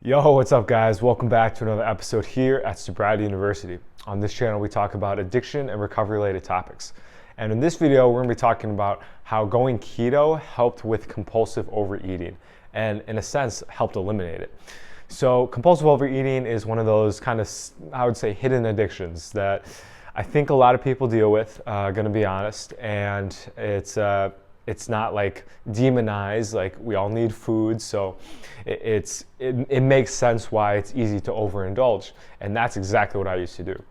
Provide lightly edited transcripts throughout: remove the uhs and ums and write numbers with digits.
Yo, what's up guys? Welcome back to another episode here at Sobriety University. On this channel, we talk about addiction and recovery related topics. And in this video, we're gonna be talking about how going keto helped with compulsive overeating and in a sense, helped eliminate it. So compulsive overeating is one of those kind of, I would say, hidden addictions that I think a lot of people deal with, gonna be honest. And it's not like demonized, like we all need food, so it makes sense why it's easy to overindulge, and that's exactly what I used to do.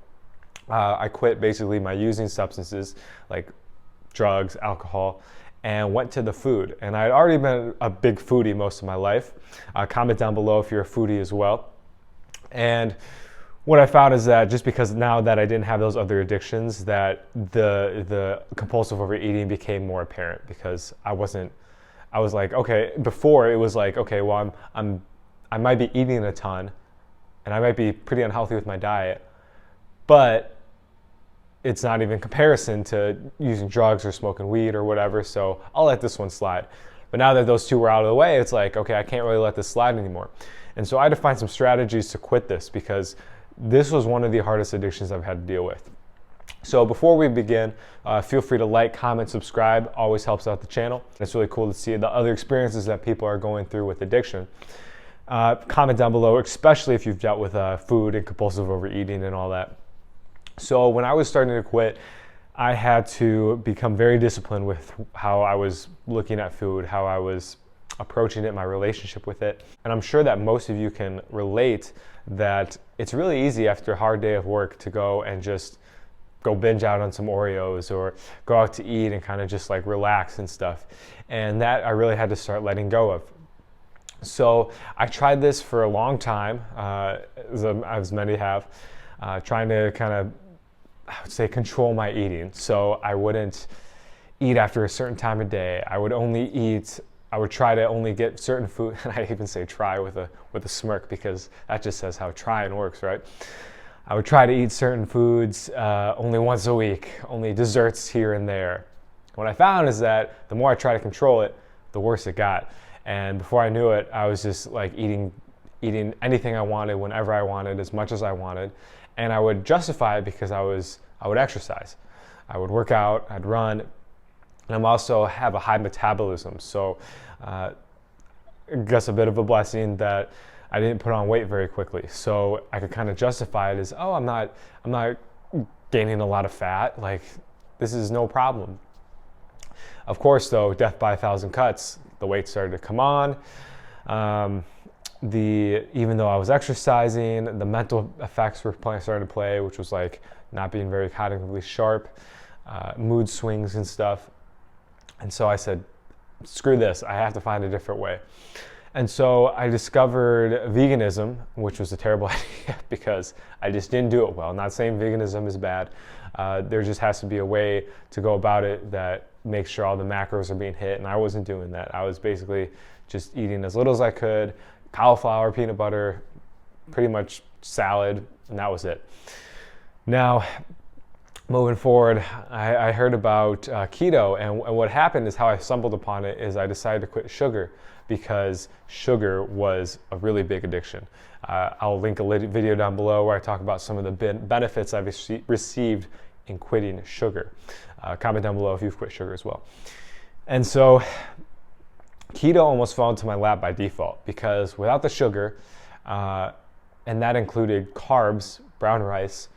I quit basically my using substances like drugs, alcohol, and went to the food. And I had already been a big foodie most of my life. Comment down below if you're a foodie as well. And what I found is that just because now that I didn't have those other addictions, that the compulsive overeating became more apparent, because I was like, okay, before it was like, okay, well, I might be eating a ton and I might be pretty unhealthy with my diet, but it's not even comparison to using drugs or smoking weed or whatever, so I'll let this one slide. But now that those two were out of the way, it's like, okay, I can't really let this slide anymore. And so I had to find some strategies to quit this, because this was one of the hardest addictions I've had to deal with. So before we begin, feel free to like, comment, subscribe. Always helps out the channel. It's really cool to see the other experiences that people are going through with addiction. Comment down below, especially if you've dealt with food and compulsive overeating and all that. So when I was starting to quit, I had to become very disciplined with how I was looking at food, how I was approaching it, my relationship with it. And I'm sure that most of you can relate that it's really easy after a hard day of work to go and just go binge out on some Oreos or go out to eat and kind of just like relax and stuff. And that I really had to start letting go of. So I tried this for a long time, as many have, trying to kind of, I would say, control my eating. So I wouldn't eat after a certain time of day. I would try to only get certain food, and I even say try with a smirk, because that just says how trying works, right? I would try to eat certain foods only once a week, only desserts here and there. What I found is that the more I try to control it, the worse it got. And before I knew it, I was just like eating anything I wanted, whenever I wanted, as much as I wanted. And I would justify it because I would exercise. I would work out, I'd run, and I also have a high metabolism. So I guess a bit of a blessing that I didn't put on weight very quickly. So I could kind of justify it as, oh, I'm not gaining a lot of fat. Like, this is no problem. Of course, though, death by 1,000 cuts, the weight started to come on. Even though I was exercising, the mental effects were starting to play, which was like not being very cognitively sharp, mood swings and stuff. And so I said, screw this, I have to find a different way. And so I discovered veganism, which was a terrible idea because I just didn't do it well. Not saying veganism is bad. There just has to be a way to go about it that makes sure all the macros are being hit, and I wasn't doing that. I was basically just eating as little as I could, cauliflower, peanut butter, pretty much salad, and that was it. Now, moving forward, I heard about keto, and what happened is how I stumbled upon it is I decided to quit sugar, because sugar was a really big addiction. I'll link a video down below where I talk about some of the benefits I've received in quitting sugar. Comment down below if you've quit sugar as well. And so keto almost fell into my lap by default, because without the sugar, and that included carbs, brown rice,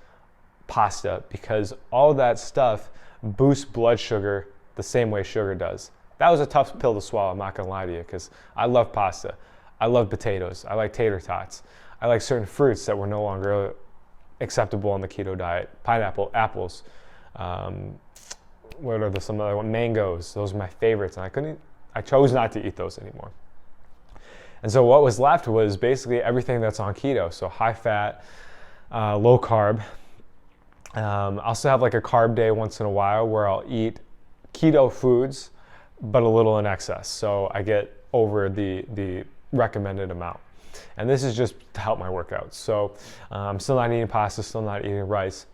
pasta, because all that stuff boosts blood sugar the same way sugar does. That was a tough pill to swallow, I'm not gonna lie to you, because I love pasta, I love potatoes, I like tater tots, I like certain fruits that were no longer acceptable on the keto diet. Pineapple, apples, what are some other ones? Mangoes, those are my favorites, and I chose not to eat those anymore. And so what was left was basically everything that's on keto, so high fat, low carb. I'll still have like a carb day once in a while where I'll eat keto foods, but a little in excess. So I get over the recommended amount. And this is just to help my workouts. So I'm still not eating pasta, still not eating rice.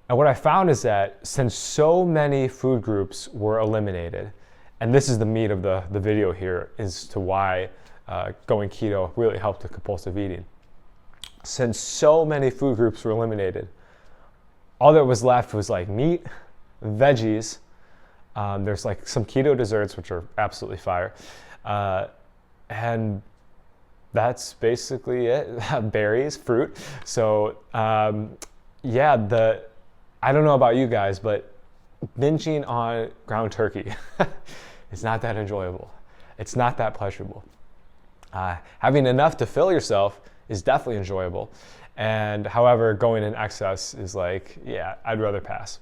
And what I found is that since so many food groups were eliminated, and this is the meat of the video here, as to why going keto really helped with compulsive eating. Since so many food groups were eliminated, all that was left was like meat, veggies. There's like some keto desserts, which are absolutely fire. And that's basically it. Berries, fruit. So yeah, I don't know about you guys, but binging on ground turkey is not that enjoyable. It's not that pleasurable. Having enough to fill yourself is definitely enjoyable. And however, going in excess is like, yeah, I'd rather pass.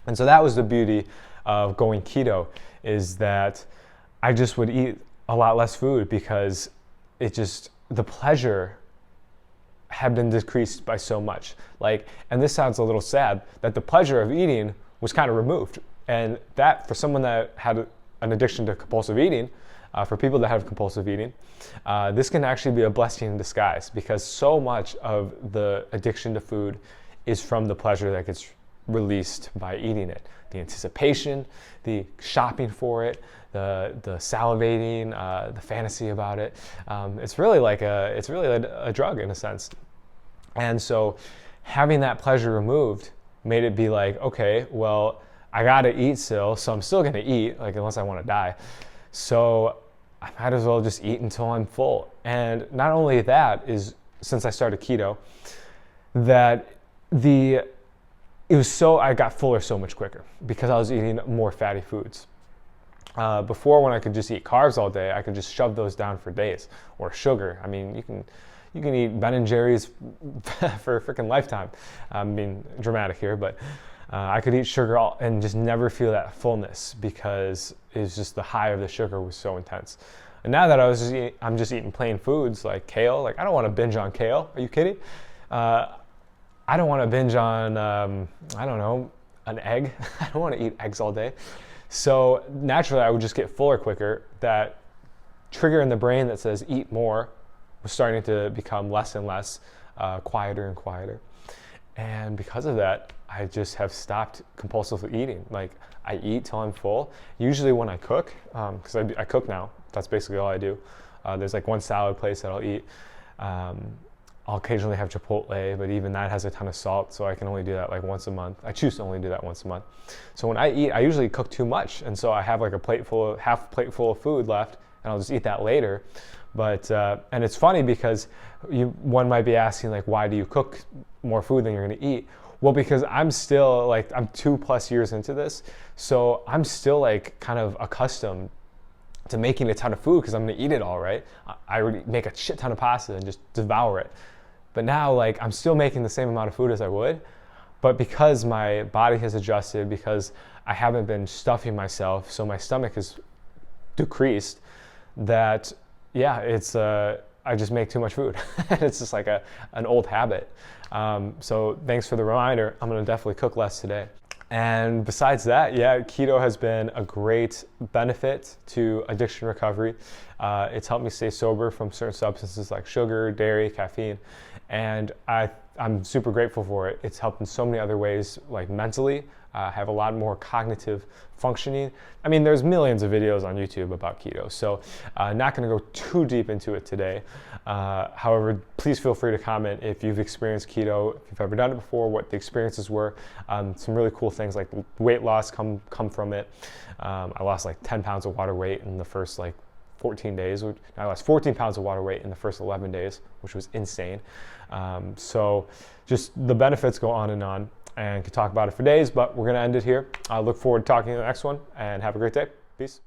And so that was the beauty of going keto, is that I just would eat a lot less food because the pleasure had been decreased by so much. And this sounds a little sad, that the pleasure of eating was kind of removed. And that, for someone that had an addiction to compulsive eating, for people that have compulsive eating, this can actually be a blessing in disguise, because so much of the addiction to food is from the pleasure that gets released by eating it. The anticipation, the shopping for it, the salivating, the fantasy about it. It's really a drug in a sense. And so having that pleasure removed made it be like, okay, well, I gotta eat still, so I'm still gonna eat, unless I wanna die. So I might as well just eat until I'm full. And not only that is, since I started keto, that I got fuller so much quicker because I was eating more fatty foods. Before, when I could just eat carbs all day, I could just shove those down for days. Or sugar. I mean, you can eat Ben and Jerry's for a freaking lifetime. I'm being dramatic here, but I could eat sugar and just never feel that fullness, because it's just the high of the sugar was so intense. And now that I'm just eating plain foods like kale. I don't want to binge on kale. Are you kidding? I don't want to binge on, an egg. I don't want to eat eggs all day. So naturally, I would just get fuller quicker. That trigger in the brain that says eat more was starting to become less and less, quieter and quieter. And because of that, I just have stopped compulsively eating. I eat till I'm full. Usually when I cook, because I cook now, that's basically all I do. There's one salad place that I'll eat. I'll occasionally have Chipotle, but even that has a ton of salt, so I can only do that once a month. I choose to only do that once a month. So when I eat, I usually cook too much, and so I have half a plate full of food left, and I'll just eat that later. But and it's funny because one might be asking why do you cook more food than you're going to eat? Well, because I'm still I'm 2+ years into this, so I'm still kind of accustomed to making a ton of food because I'm going to eat it all, right? I already make a shit ton of pasta and just devour it. But now I'm still making the same amount of food as I would, but because my body has adjusted, because I haven't been stuffing myself, so my stomach has decreased, that yeah, I just make too much food. It's just an old habit. So thanks for the reminder. I'm gonna definitely cook less today. And besides that, yeah, keto has been a great benefit to addiction recovery. It's helped me stay sober from certain substances like sugar, dairy, caffeine, and I'm super grateful for it. It's helped in so many other ways, mentally. Have a lot more cognitive functioning. I mean, there's millions of videos on YouTube about keto, so not going to go too deep into it today. However, please feel free to comment if you've experienced keto, if you've ever done it before, what the experiences were. Some really cool things like weight loss come from it. I lost 10 pounds of water weight in the first 14 days. I lost 14 pounds of water weight in the first 11 days, which was insane. So just the benefits go on and could talk about it for days, but we're going to end it here. I look forward to talking to the next one, and have a great day. Peace.